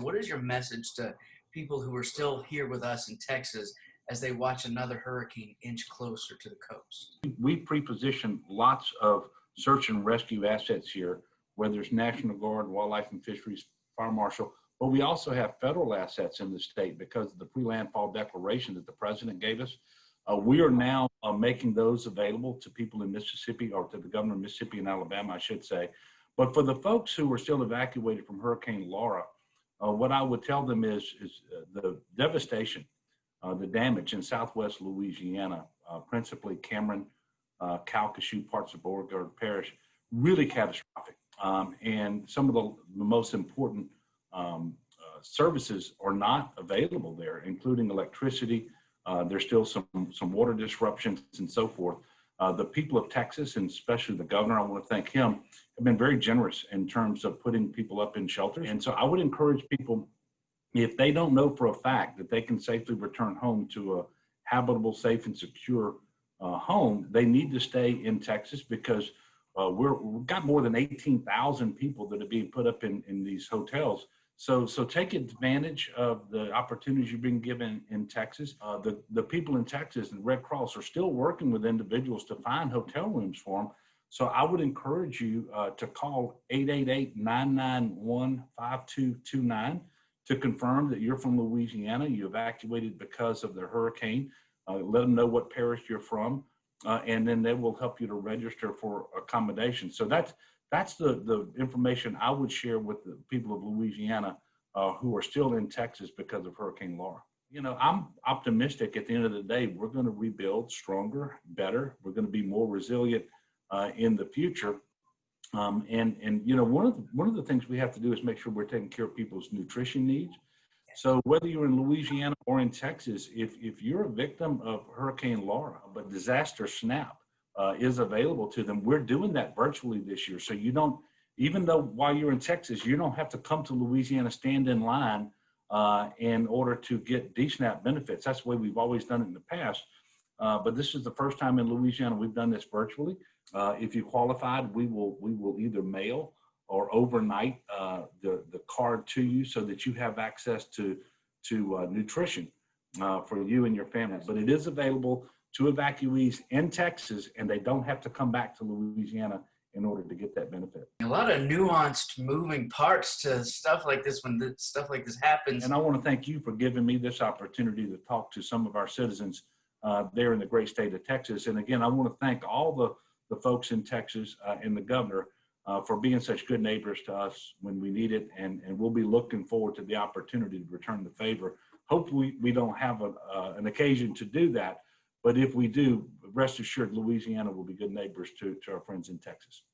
What is your message to people who are still here with us in Texas as they watch another hurricane inch closer to the coast? We pre-positioned lots of search and rescue assets here, whether it's National Guard, Wildlife and Fisheries, Fire Marshal, but we also have federal assets in the state because of the pre-landfall declaration that the president gave us. We are now making those available to people in Mississippi, or to the governor of Mississippi and Alabama, I should say. But for the folks who were still evacuated from Hurricane Laura, what I would tell them is the devastation, the damage in Southwest Louisiana, principally Cameron, Calcasieu, parts of Beauregard Parish, really catastrophic. And some of the most important services are not available there, including electricity. There's still some water disruptions and so forth. The people of Texas, and especially the governor, I want to thank him, have been very generous in terms of putting people up in shelters. And so I would encourage people, if they don't know for a fact that they can safely return home to a habitable, safe, and secure home, they need to stay in Texas because we've got more than 18,000 people that are being put up in these hotels. So take advantage of the opportunities you've been given in Texas. The people in Texas and Red Cross are still working with individuals to find hotel rooms for them. So I would encourage you to call 888-991-5229 to confirm that you're from Louisiana, you evacuated because of the hurricane. Let them know what parish you're from, and then they will help you to register for accommodation. So that's the information I would share with the people of Louisiana who are still in Texas because of Hurricane Laura. You know, I'm optimistic at the end of the day, we're going to rebuild stronger, better. We're going to be more resilient in the future. And you know, one of the things we have to do is make sure we're taking care of people's nutrition needs. So whether you're in Louisiana or in Texas, if you're a victim of Hurricane Laura, but disaster SNAP is available to them, we're doing that virtually this year. So you don't, even though while you're in Texas, you don't have to come to Louisiana, stand in line in order to get DSNAP benefits. That's the way we've always done it in the past. But this is the first time in Louisiana we've done this virtually. If you qualified, we will either mail or overnight the card to you so that you have access to nutrition for you and your family. But it is available to evacuees in Texas, and they don't have to come back to Louisiana in order to get that benefit. A lot of nuanced moving parts to stuff like this when stuff like this happens. And I want to thank you for giving me this opportunity to talk to some of our citizens there in the great state of Texas. And again, I want to thank all the folks in Texas and the governor for being such good neighbors to us when we need it. And we'll be looking forward to the opportunity to return the favor. Hopefully we don't have an occasion to do that, but if we do, rest assured Louisiana will be good neighbors to our friends in Texas.